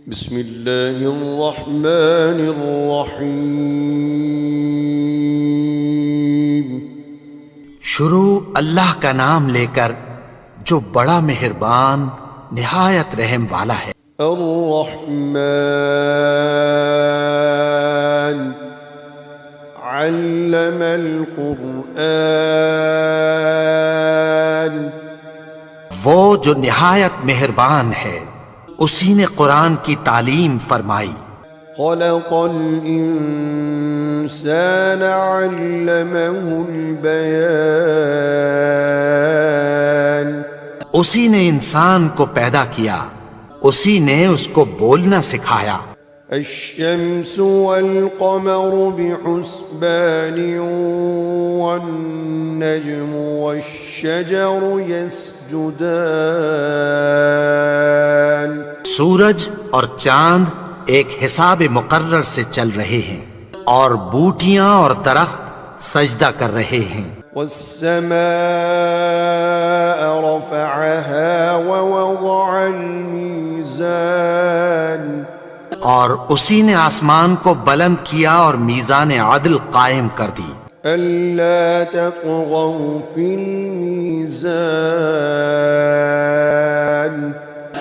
بسم اللہ الرحمن الرحیم۔ شروع اللہ کا نام لے کر جو بڑا مہربان نہایت رحم والا ہے۔ الرحمن علم القرآن، وہ جو نہایت مہربان ہے اسی نے قرآن کی تعلیم فرمائی۔ خلق الانسان علمه البیان، اسی نے انسان کو پیدا کیا، اسی نے اس کو بولنا سکھایا۔ الشمس والقمر بحسبان والنجم والشجر يسجدان، سورج اور چاند ایک حساب مقرر سے چل رہے ہیں اور بوٹیاں اور درخت سجدہ کر رہے ہیں۔ والسماء رفعها ووضع الميزان، اور اسی نے آسمان کو بلند کیا اور میزان عدل قائم کر دی۔ ألا تطغوا في الميزان،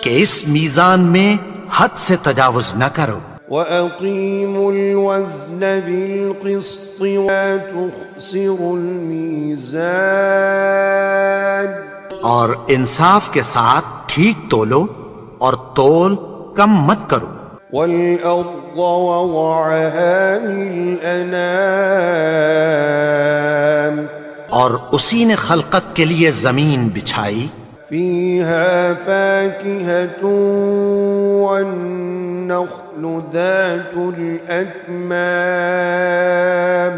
کہ اس میزان میں حد سے تجاوز نہ کرو۔ وأقيموا الوزن بالقسط ولا تخسروا الميزان، اور انصاف کے ساتھ ٹھیک تولو اور تول کم مت کرو۔ والأرض وضعها للأنام، اور اسی نے خلقت کے لیے زمین بچھائی، فيها فاكهة والنخل ذات الأكمام،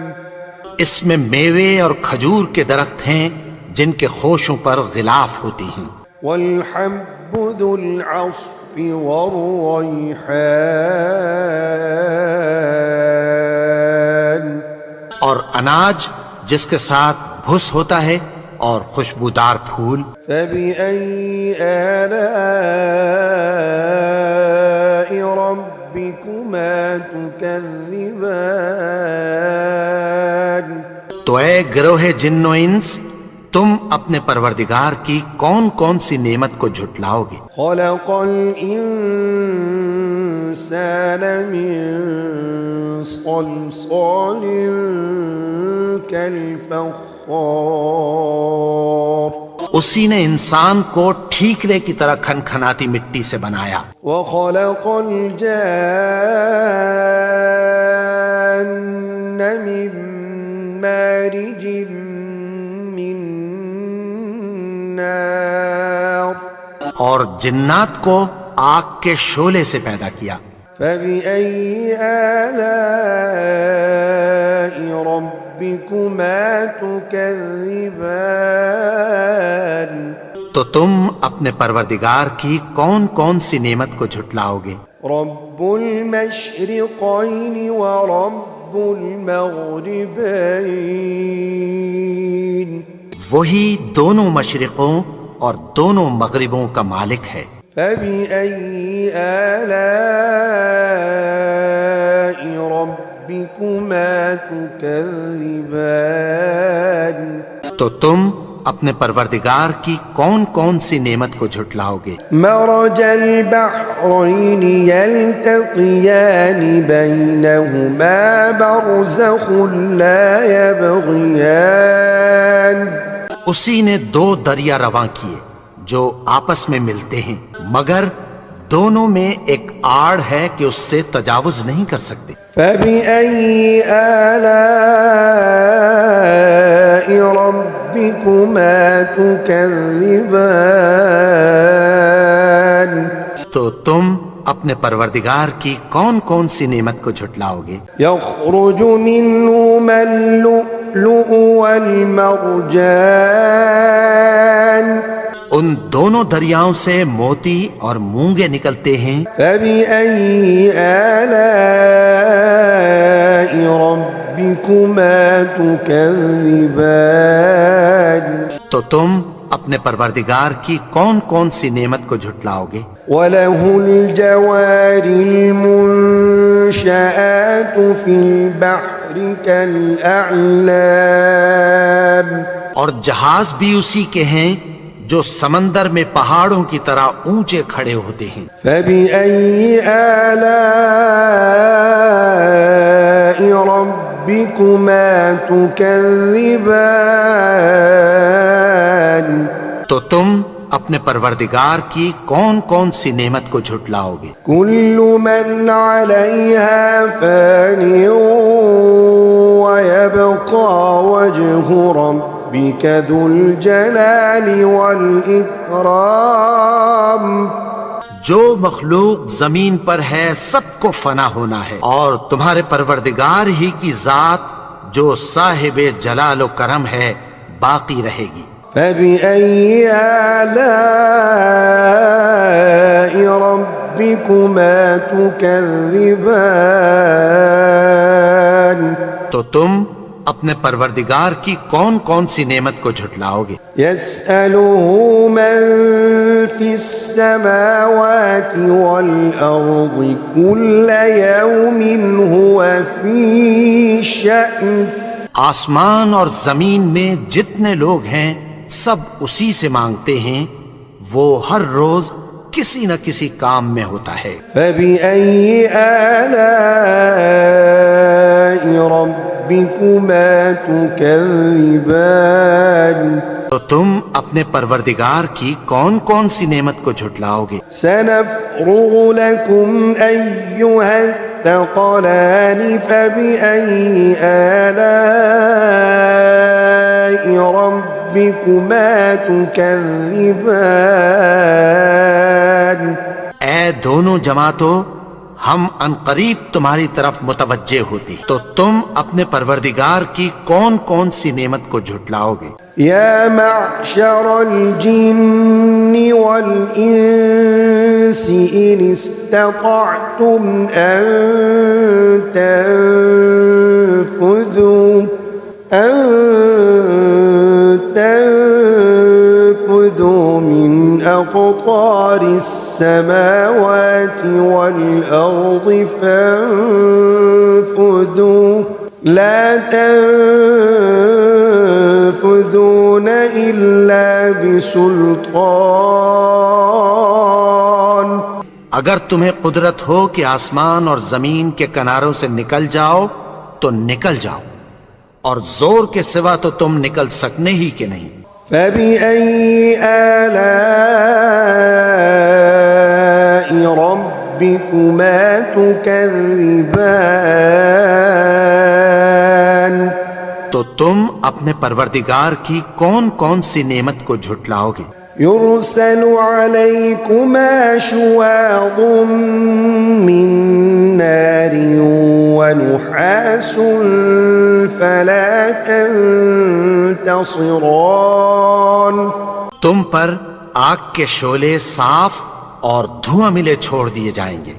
اس میں میوے اور کھجور کے درخت ہیں جن کے خوشوں پر غلاف ہوتی ہیں، والحب ذو العصف والريحان، اور اناج جس کے ساتھ بھس ہوتا ہے اور خوشبودار پھول۔ فبأي آلاء ربكما تكذبان، تو اے گروہ جن و انس، تم اپنے پروردگار کی کون کون سی نعمت کو جھٹلاؤ گے؟ خلق الإنسان من صلصال كالفخار، اسی نے انسان کو ٹھیکرے کی طرح کھنکھناتی مٹی سے بنایا۔ وخلق الجان من مارج من نار، اور جنات کو آگ کے شعلے سے پیدا کیا۔ فبأي آلاء ربكما تكذبان، تو تم اپنے پروردگار کی کون کون سی نعمت کو جھٹلاؤ گے؟ رب المشرقين ورب المغربين، وہی دونوں مشرقوں اور دونوں مغربوں کا مالک ہے۔ فبأي آلاء ربكما تكذبان، تو تم اپنے پروردگار کی کون کون سی نعمت کو جھٹلاؤ گے؟ مرج البحرين يلتقيان بينهما برزخ لا يبغيان، اسی نے دو دریا رواں کیے جو آپس میں ملتے ہیں، مگر دونوں میں ایک آڑ ہے کہ اس سے تجاوز نہیں کر سکتے۔ فبأي آلاء ربكما تكذبان، تو تم اپنے پروردگار کی کون کون سی نعمت کو جھٹلاؤ گے؟ يخرج منهما اللؤلؤ والمرجان، ان دونوں دریاؤں سے موتی اور مونگے نکلتے ہیں۔ فبأي آلاء ربكما تكذبان، تو تم اپنے پروردگار کی کون کون سی نعمت کو جھٹلاؤ گے؟ وَلَهُ الْجَوَارِ الْمُنشَآتُ فِي الْبَحْرِ كَالْأَعْلَامِ، اور جہاز بھی اسی کے ہیں جو سمندر میں پہاڑوں کی طرح اونچے کھڑے ہوتے ہیں۔ فَبِأَيِّ آلَاءِ رَبِّكُمَا تُكَذِّبَانِ، تو تم اپنے پروردگار کی کون کون سی نعمت کو جھٹلاؤ گے؟ كُلُّ مَنْ عَلَيْهَا فَانٍ وَيَبْقَى وَجْهُ رَبِّكَ ذُو الْجَلَالِ وَالْإِكْرَامِ۔ جو مخلوق زمین پر ہے سب کو فنا ہونا ہے، اور تمہارے پروردگار ہی کی ذات جو صاحب جلال و کرم ہے باقی رہے گی۔ فَبِأَيِّ آلَاءِ رَبِّكُمَا تُكَذِّبَانِ، تو تم اپنے پروردگار کی کون کون سی نعمت کو جھٹلاؤ گے؟ يَسْأَلُهُ مَن فِي السَّمَاوَاتِ وَالْأَرْضِ كُلَّ يَوْمٍ هُوَ فِي شَأْنٍ۔ آسمان اور زمین میں جتنے لوگ ہیں سب اسی سے مانگتے ہیں، وہ ہر روز کسی نہ کسی کام میں ہوتا ہے۔ فَبِأَيِّ آلَاءِ رَبِّكُمَا تُكَذِّبَانِ، تو تم اپنے پروردگار کی کون کون سی نعمت کو جھٹلاؤ گے؟ سَنَفْرُغُ لَكُمْ أَيُّهَا الثَّقَلَانِ فَبِأَيِّ آلَاءِ رَبِّكُمَا تُكَذِّبَانِ۔ اے دونوں جماعتوں، ہم عنقریب تمہاری طرف متوجہ ہوتے ہیں، تو تم اپنے پروردگار کی کون کون سی نعمت کو جھٹلاؤ گے؟ يا معشر الجن والإنس إن استطعتم أن تنفذوا من أقطار السماوات والأرض فانفذوا لا تنفذون إلا بسلطان۔ اگر تمہیں قدرت ہو کہ آسمان اور زمین کے کناروں سے نکل جاؤ تو نکل جاؤ، اور زور کے سوا تو تم نکل سکنے ہی کہ نہیں۔ فَبِأَيِّ آلَاءِ رَبِّكُمَا تُكَذِّبَانِ، تو تم اپنے پروردگار کی کون کون سی نعمت کو جھٹلاؤ گے؟ يُرْسَلُ عَلَيْكُمَا شُوَاظٌ مِّن نَّارٍ وَنُحَاسٌ فَلَا تَنتَصِرَانِ، تم پر آگ کے شعلے صاف اور دھواں ملے چھوڑ دیے جائیں گے،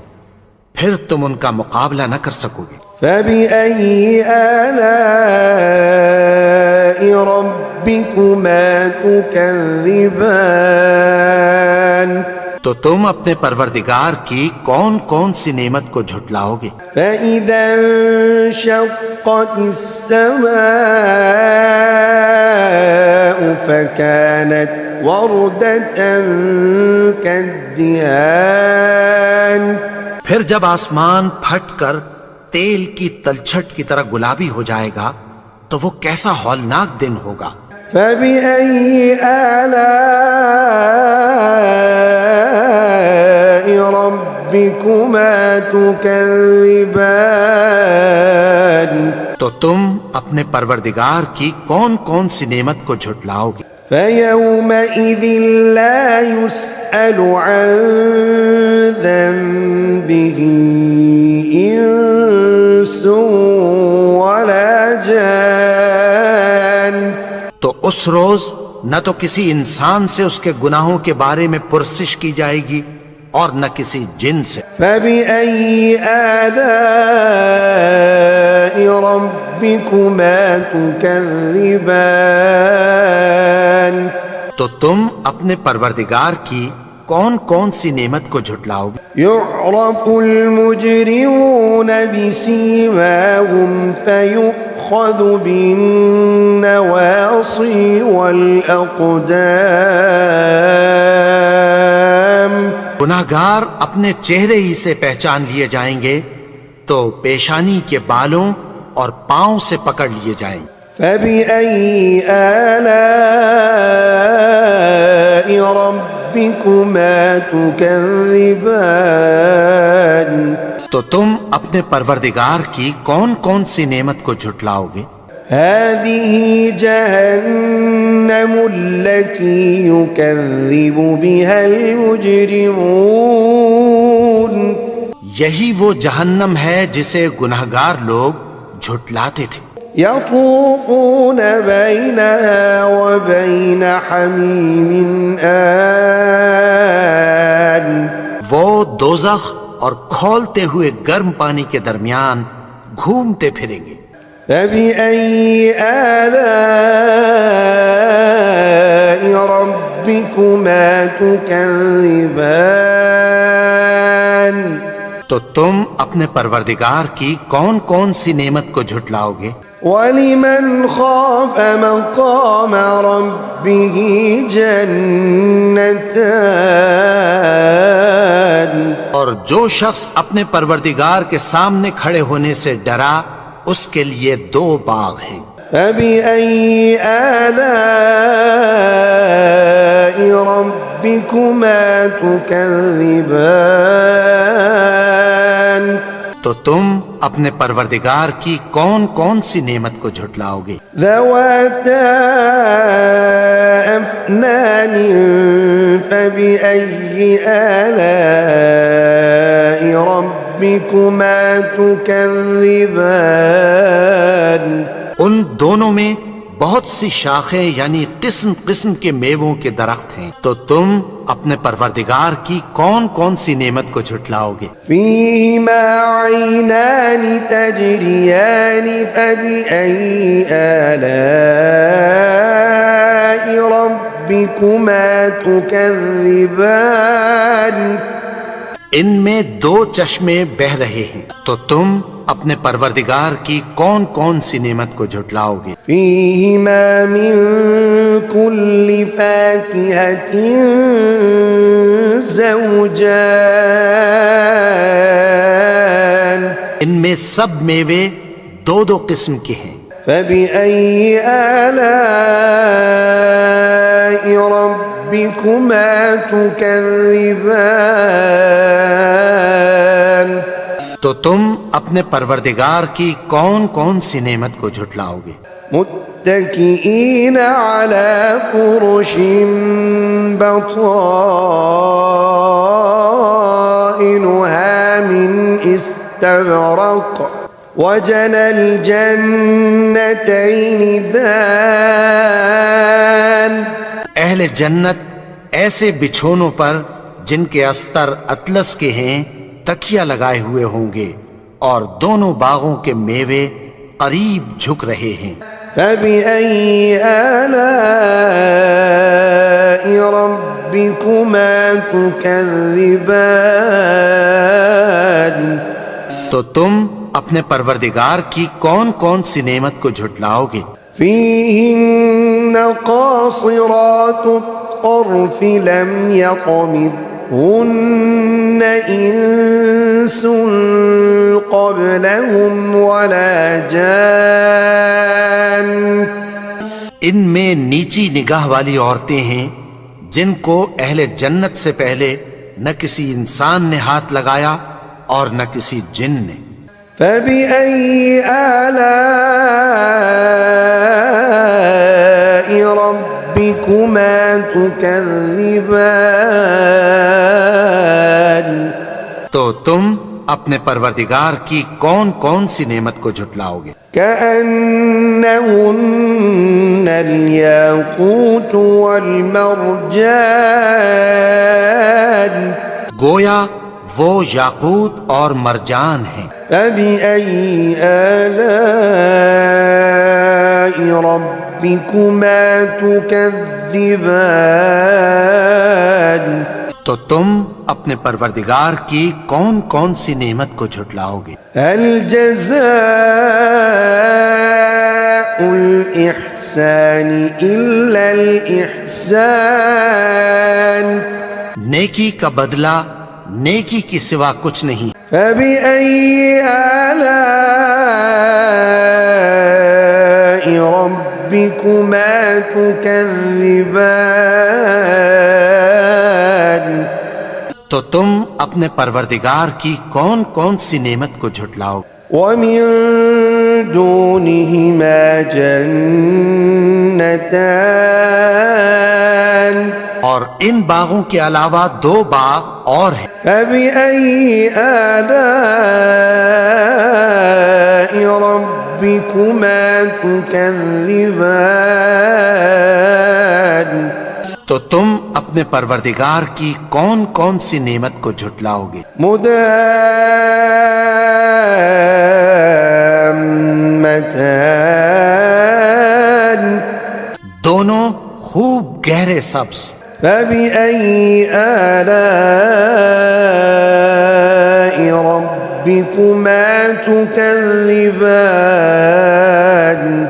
پھر تم ان کا مقابلہ نہ کر سکو گے۔ فَبِأَيِّ آلَاءِ رَبِّكُمَا تُكَذِّبَانِ، تو تم اپنے پروردگار کی کون کون سی نعمت کو جھٹلاؤ گے؟ فَإِذَا انشَقَّتِ السَّمَاءُ فَكَانَتْ وَرْدَةً كَالدِّهَانِ، پھر جب آسمان پھٹ کر تیل کی تلچھٹ کی طرح گلابی ہو جائے گا تو وہ کیسا ہولناک دن ہوگا۔ فَبِأَيِّ آلَاءِ رَبِّكُمَا تُكَذِّبَانِ، تو تم اپنے پروردگار کی کون کون سی نعمت کو جھٹلاؤ گے؟ فَيَوْمَئِذٍ لَا يُسْأَلُ عَن ذَنبِهِ إِنسٌ وَلَا جَانٌ، تو اس روز نہ تو کسی انسان سے اس کے گناہوں کے بارے میں پرسش کی جائے گی اور نہ کسی جن سے۔ فَبِأَيِّ آلَاءِ رَبِّكُمَا تُكَذِّبَانِ، تو تم اپنے پروردگار کی کون کون سی نعمت کو جھٹلاؤ گے؟ يعرف المجرمون بسيماهم فيؤخذ بالنواصي والأقدام گناہگار اپنے چہرے ہی سے پہچان لیے جائیں گے تو پیشانی کے بالوں اور پاؤں سے پکڑ لیے جائیں گے۔ فبأي آلاء ربكما تكذبان تو تم اپنے پروردگار کی کون کون سی نعمت کو جھٹلاؤ گے؟ هذه جهنم التي يكذب بها المجرمون یہی وہ جہنم ہے جسے گناہگار لوگ جھٹلاتے تھے۔ يطوفون بينها وبين حميم آن وہ دوزخ اور کھولتے ہوئے گرم پانی کے درمیان گھومتے پھریں گے۔ فبأي آلاء ربكما تكذبان تو تم اپنے پروردگار کی کون کون سی نعمت کو جھٹلاؤ گے؟ ولمن خاف مقام ربه جنتان اور جو شخص اپنے پروردگار کے سامنے کھڑے ہونے سے ڈرا اس کے لیے دو باغ ہیں۔ فبأي آلاء ربكما تكذبان تو تم اپنے پروردگار کی کون کون سی نعمت کو جھٹلاؤ گے؟ ذواتا أفنان فبأي آلاء ربكما تكذبان ان دونوں میں بہت سی شاخیں یعنی قسم قسم کے میووں کے درخت ہیں، تو تم اپنے پروردگار کی کون کون سی نعمت کو جھٹلاؤ گے؟ فيهما عينان تجريان فبأي آلاء ربكما تكذبان ان میں دو چشمے بہ رہے ہیں، تو تم اپنے پروردگار کی کون کون سی نعمت کو جھٹلاؤ گے؟ فيهما من كل فاكهة زوجان ان میں سب میوے دو دو قسم کے ہیں۔ فبأي آلاء ربكما تكذبان تو تم اپنے پروردگار کی کون کون سی نعمت کو جھٹلاؤ گے؟ متكئين على فرش بطائنها من استبرق وجنى الجنتين دان اہل جنت ایسے بچھونوں پر جن کے استر اطلس کے ہیں تکیہ لگائے ہوئے ہوں گے اور دونوں باغوں کے میوے قریب جھک رہے ہیں۔ فبأي آلاء ربكما تكذبان تو تم اپنے پروردگار کی کون کون سی نعمت کو جھٹلاؤ گے؟ فيهن قاصرات الطرف لم يطمثهن إنس قبلهم ولا جان ان میں نیچی نگاہ والی عورتیں ہیں جن کو اہل جنت سے پہلے نہ کسی انسان نے ہاتھ لگایا اور نہ کسی جن نے۔ فبأي آلاء ربكما تكذبان تو تم اپنے پروردگار کی کون کون سی نعمت کو جھٹلاؤ گے؟ كأنهن الياقوت والمرجان گویا وہ یاقوت اور مرجان ہیں۔ فبأي آلاء ربكما تكذبان تكذبان تو تم اپنے پروردگار کی کون کون سی نعمت کو جھٹلاؤ گے؟ هل جزاء الإحسان إلا الإحسان نیکی کا بدلہ نیکی کی سوا کچھ نہیں۔ فبأي آلاء ربكما تكذبان تو تم اپنے پروردگار کی کون کون سی نعمت کو جھٹلاؤ؟ ومن دونهما جنتان اور ان باغوں کے علاوہ دو باغ اور ہیں۔ فبأي آلاء ربكما تكذبان تو تم اپنے پروردگار کی کون کون سی نعمت کو جھٹلاؤ گے؟ مدهامتان دونوں خوب گہرے سبز۔ فبأي آلاء ربكما تكذبان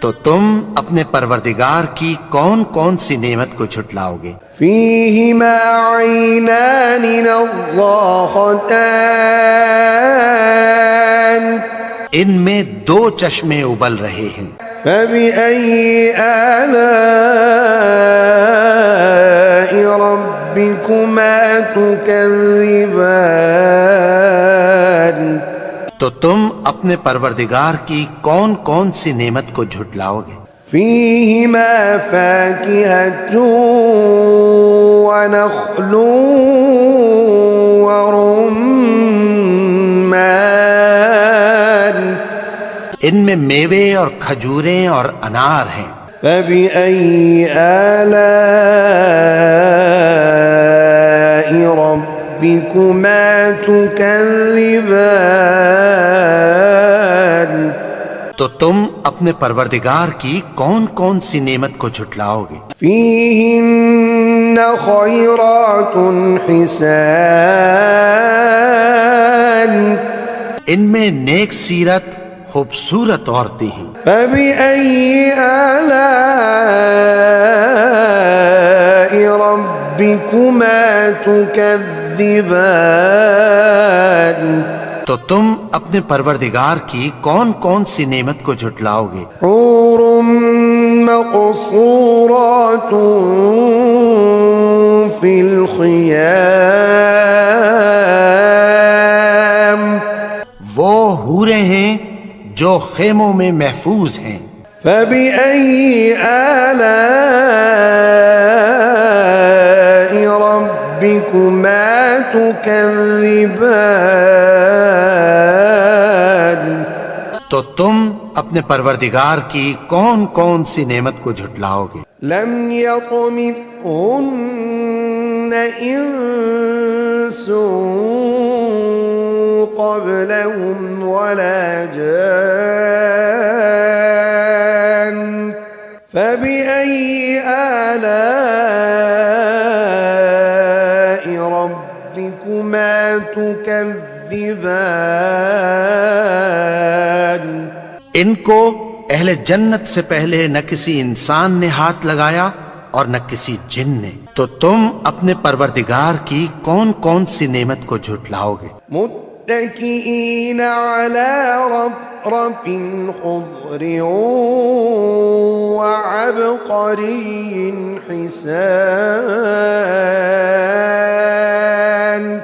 تو تم اپنے پروردگار کی کون کون سی نعمت کو جھٹلاؤ گے؟ فيهما عينان نضاختان ان میں دو چشمے ابل رہے ہیں۔ فبأي آلاء ربكما تكذبان تو تم اپنے پروردگار کی کون کون سی نعمت کو جھٹلاؤ گے؟ فيهما فاكهة ونخل ورمان ان میں میوے اور کھجوریں اور انار ہیں۔ فبأي آلاء ربكما تكذبان تو تم اپنے پروردگار کی کون کون سی نعمت کو جھٹلاؤ گے؟ فيهن خيرات حسان ان میں نیک سیرت خوبصورت عورتیں ہیں۔ فبأي آلاء ربكما تكذبان تو تم اپنے پروردگار کی کون کون سی نعمت کو جھٹلاؤ گے؟ حور مقصورات في الخيام وہ حوریں ہیں جو خیموں میں محفوظ ہیں۔ فبأي آلاء ربكما تكذبان تو تم اپنے پروردگار کی کون کون سی نعمت کو جھٹلاؤ گے؟ لم يطمثهن انس قبلهم ولا جان فبأي آلاء ربكما تكذبان ان کو اہل جنت سے پہلے نہ کسی انسان نے ہاتھ لگایا اور نہ کسی جن نے، تو تم اپنے پروردگار کی کون کون سی نعمت کو جھٹلاؤ گے؟ متكئين على رفرف خضر وعبقري حسان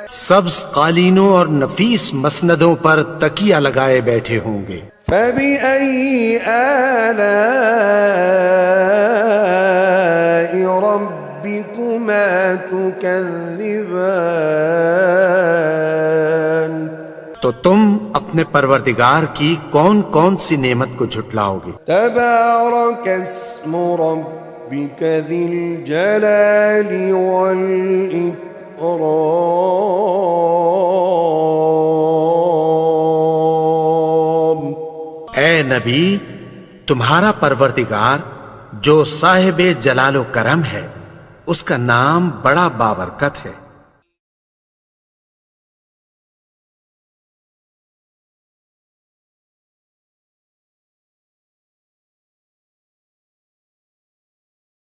سبز قالینوں اور نفیس مسندوں پر تکیہ لگائے بیٹھے ہوں گے۔ فبأي آلاء ربكما تكذبان تو تم اپنے پروردگار کی کون کون سی نعمت کو جھٹلاؤ گے؟ تبارك اسم ربك ذي الجلال والإكرام اے نبی، تمہارا پروردگار جو صاحب جلال و کرم ہے، اس کا نام بڑا بابرکت ہے۔